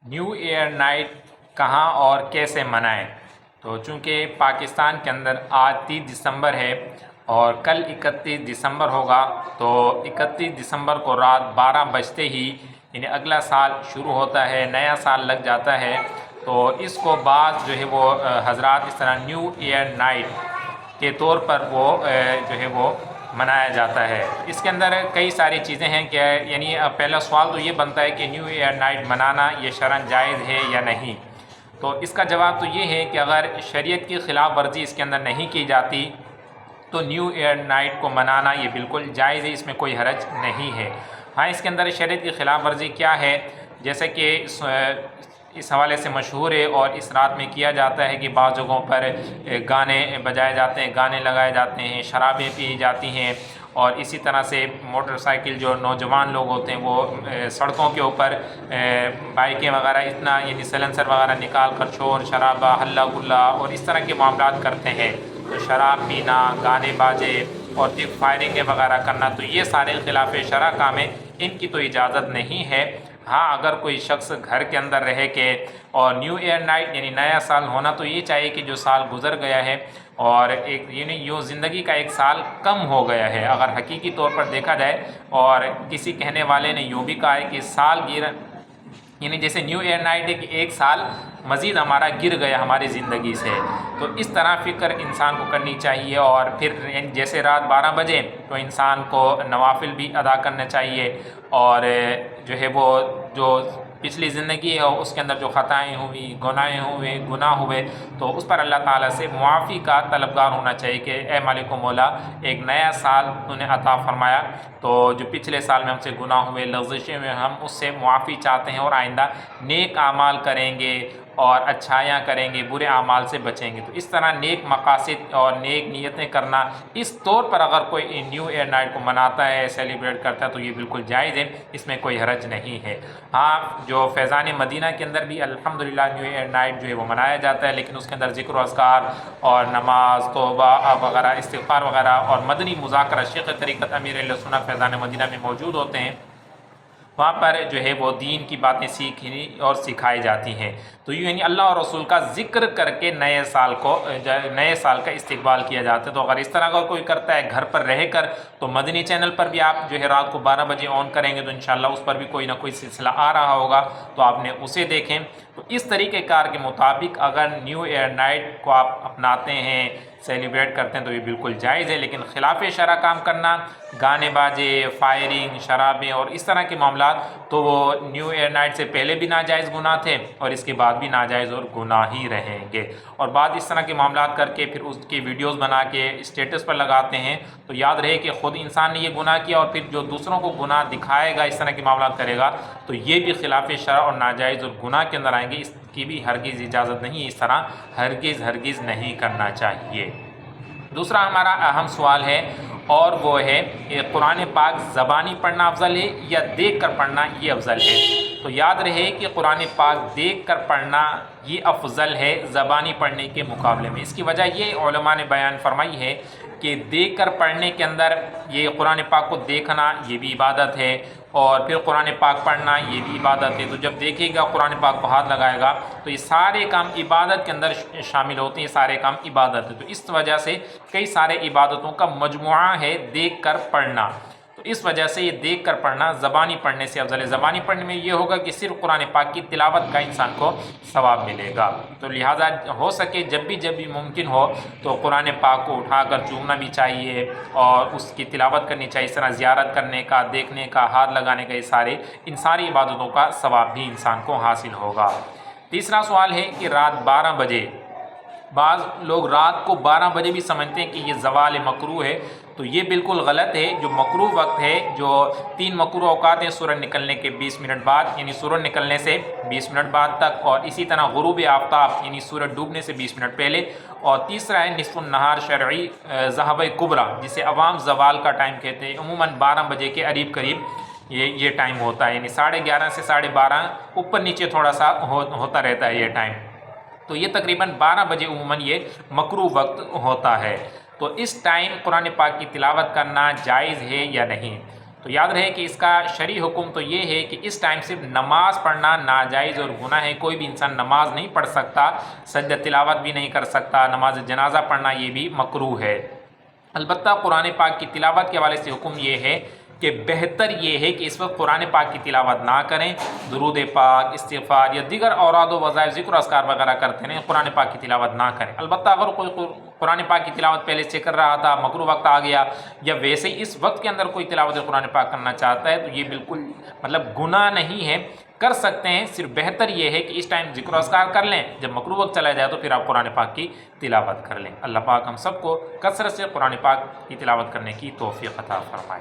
New year night کہاں اور کیسے منائیں؟ تو چونکہ پاکستان کے اندر آج 30 دسمبر ہے اور کل 31 دسمبر ہوگا، تو 31 دسمبر کو رات 12 بجتے ہی یعنی اگلا سال شروع ہوتا ہے، نیا سال لگ جاتا ہے۔ تو اس کو بعض جو ہے وہ حضرات اس طرح نیو ایئر نائٹ کے طور پر وہ جو ہے وہ منایا جاتا ہے۔ اس کے اندر کئی ساری چیزیں ہیں کہ یعنی پہلا سوال تو یہ بنتا ہے کہ نیو ایئر نائٹ منانا یہ شرعاً جائز ہے یا نہیں؟ تو اس کا جواب تو یہ ہے کہ اگر شریعت کی خلاف ورزی اس کے اندر نہیں کی جاتی تو نیو ایئر نائٹ کو منانا یہ بالکل جائز ہے، اس میں کوئی حرج نہیں ہے۔ ہاں، اس کے اندر شریعت کی خلاف ورزی کیا ہے؟ جیسے کہ اس حوالے سے مشہور ہے اور اس رات میں کیا جاتا ہے کہ بعض جگہوں پر گانے بجائے جاتے ہیں، گانے لگائے جاتے ہیں، شرابیں پی جاتی ہیں، اور اسی طرح سے موٹر سائیکل جو نوجوان لوگ ہوتے ہیں وہ سڑکوں کے اوپر بائکیں وغیرہ اتنا یعنی سلنسر وغیرہ نکال کر شور شرابہ ہلا گلا اور اس طرح کے معاملات کرتے ہیں۔ تو شراب پینا، گانے باجے اور فائرنگیں وغیرہ کرنا، تو یہ سارے خلاف شرع کام ہیں، ان کی تو اجازت نہیں ہے۔ ہاں، اگر کوئی شخص گھر کے اندر رہے کہ اور نیو ایئر نائٹ یعنی نیا سال ہونا، تو یہ چاہیے کہ جو سال گزر گیا ہے اور ایک یعنی یوں زندگی کا ایک سال کم ہو گیا ہے اگر حقیقی طور پر دیکھا جائے، اور کسی کہنے والے نے یوں بھی کہا ہے کہ سال یعنی جیسے نیو ایئر نائٹ ہے کہ ایک سال مزید ہمارا گر گیا ہماری زندگی سے، تو اس طرح فکر انسان کو کرنی چاہیے۔ اور پھر جیسے رات 12 بجے تو انسان کو نوافل بھی ادا کرنا چاہیے، اور جو ہے وہ جو پچھلی زندگی ہے اس کے اندر جو خطائیں ہوئی، گناہ ہوئے تو اس پر اللہ تعالیٰ سے معافی کا طلبگار ہونا چاہیے کہ اے مالک و مولا، ایک نیا سال تو نے عطا فرمایا، تو جو پچھلے سال میں ہم سے گناہ ہوئے، لغزشیں ہوئے، ہم اس سے معافی چاہتے ہیں اور آئندہ نیک اعمال کریں گے اور اچھائیاں کریں گے، برے اعمال سے بچیں گے۔ تو اس طرح نیک مقاصد اور نیک نیتیں کرنا، اس طور پر اگر کوئی نیو ایئر نائٹ کو مناتا ہے، سیلیبریٹ کرتا ہے، تو یہ بالکل جائز ہے، اس میں کوئی حرج نہیں ہے۔ ہاں، جو فیضان مدینہ کے اندر بھی الحمدللہ نیو ایئر نائٹ جو ہے وہ منایا جاتا ہے، لیکن اس کے اندر ذکر و اذکار اور نماز، توبہ وغیرہ، استغفار وغیرہ اور مدنی مذاکرہ شیخ طریقت امیر اہل سنت فیضان مدینہ میں موجود ہوتے ہیں۔ وہاں پر جو ہے وہ دین کی باتیں سیکھی اور سکھائی جاتی ہیں۔ تو یعنی اللہ اور رسول کا ذکر کر کے نئے سال کا استقبال کیا جاتا ہے۔ تو اگر اس طرح کا کوئی کرتا ہے گھر پر رہ کر، تو مدنی چینل پر بھی آپ جو ہے رات کو 12 بجے آن کریں گے تو انشاءاللہ اس پر بھی کوئی نہ کوئی سلسلہ آ رہا ہوگا، تو آپ نے اسے دیکھیں۔ تو اس طریقہ کار کے مطابق اگر نیو ایئر نائٹ کو آپ اپناتے ہیں، سیلیبریٹ کرتے ہیں، تو یہ بالکل جائز ہے، لیکن خلاف شرع کام کرنا، گانے باجے، فائرنگ، شرابیں اور اس طرح کے معاملات، تو وہ نیو ایئر نائٹ سے پہلے بھی ناجائز گناہ تھے اور اس کے بعد بھی ناجائز اور گناہ ہی رہیں گے۔ اور بعد اس طرح کے معاملات کر کے پھر اس کی ویڈیوز بنا کے اسٹیٹس پر لگاتے ہیں، تو یاد رہے کہ خود انسان نے یہ گناہ کیا اور پھر جو دوسروں کو گناہ دکھائے گا، اس طرح کے معاملات کرے گا، تو یہ بھی خلاف شرع اور ناجائز اور گناہ کے اندر آئیں گے۔ اس کی بھی ہرگز اجازت نہیں، اس طرح ہرگز نہیں کرنا چاہیے۔ دوسرا ہمارا اہم سوال ہے، اور وہ ہے کہ قرآن پاک زبانی پڑھنا افضل ہے یا دیکھ کر پڑھنا یہ افضل ہے؟ تو یاد رہے کہ قرآن پاک دیکھ کر پڑھنا یہ افضل ہے زبانی پڑھنے کے مقابلے میں۔ اس کی وجہ یہ علماء نے بیان فرمائی ہے کہ دیکھ کر پڑھنے کے اندر یہ قرآن پاک کو دیکھنا یہ بھی عبادت ہے، اور پھر قرآن پاک پڑھنا یہ بھی عبادت ہے۔ تو جب دیکھے گا، قرآن پاک کو ہاتھ لگائے گا، تو یہ سارے کام عبادت کے اندر شامل ہوتے ہیں، یہ سارے کام عبادت ہے۔ تو اس وجہ سے کئی سارے عبادتوں کا مجموعہ ہے دیکھ کر پڑھنا، تو اس وجہ سے یہ دیکھ کر پڑھنا زبانی پڑھنے سے افضل ہے۔ زبانی پڑھنے میں یہ ہوگا کہ صرف قرآن پاک کی تلاوت کا انسان کو ثواب ملے گا، تو لہٰذا ہو سکے جب بھی ممکن ہو تو قرآن پاک کو اٹھا کر چومنا بھی چاہیے اور اس کی تلاوت کرنی چاہیے۔ اس طرح زیارت کرنے کا، دیکھنے کا، ہاتھ لگانے کا، ان ساری عبادتوں کا ثواب بھی انسان کو حاصل ہوگا۔ تیسرا سوال ہے کہ رات 12 بجے، بعض لوگ رات کو 12 بجے بھی سمجھتے ہیں کہ یہ زوال مکروہ ہے، تو یہ بالکل غلط ہے۔ جو مکروہ وقت ہے، جو 3 مکروہ اوقات ہیں، سورج نکلنے کے 20 منٹ بعد یعنی سورج نکلنے سے 20 منٹ بعد تک، اور اسی طرح غروب آفتاب یعنی سورج ڈوبنے سے 20 منٹ پہلے، اور تیسرا ہے نصف النہار شرعی ذہب کبریٰ، جسے عوام زوال کا ٹائم کہتے ہیں، عموماً 12 بجے کے قریب یہ ٹائم ہوتا ہے، یعنی 11:30 سے 12:30، اوپر نیچے تھوڑا سا ہوتا رہتا ہے یہ ٹائم، تو یہ تقریباً 12 بجے عموماً یہ مکروہ وقت ہوتا ہے۔ تو اس ٹائم قرآن پاک کی تلاوت کرنا جائز ہے یا نہیں؟ تو یاد رہے کہ اس کا شرعی حکم تو یہ ہے کہ اس ٹائم صرف نماز پڑھنا ناجائز اور گناہ ہے، کوئی بھی انسان نماز نہیں پڑھ سکتا، سجدہ تلاوت بھی نہیں کر سکتا، نماز جنازہ پڑھنا یہ بھی مکروہ ہے۔ البتہ قرآن پاک کی تلاوت کے حوالے سے حکم یہ ہے کہ بہتر یہ ہے کہ اس وقت قرآن پاک کی تلاوت نہ کریں، درود پاک، استغفار یا دیگر اوراد و وظائف، ذکر و اذکار وغیرہ کرتے ہیں، قرآن پاک کی تلاوت نہ کریں۔ البتہ اگر کوئی قرآن پاک کی تلاوت پہلے سے کر رہا تھا، مکروہ وقت آ گیا، یا ویسے ہی اس وقت کے اندر کوئی تلاوت قرآن پاک کرنا چاہتا ہے تو یہ بالکل گناہ نہیں ہے، کر سکتے ہیں۔ صرف بہتر یہ ہے کہ اس ٹائم ذکر و اذکار کر لیں، جب مکروہ وقت چلا جائے تو پھر آپ قرآن پاک کی تلاوت کر لیں۔ اللہ پاک ہم سب کو کثرت سے قرآن پاک کی تلاوت کرنے کی توفیق عطا فرمائے۔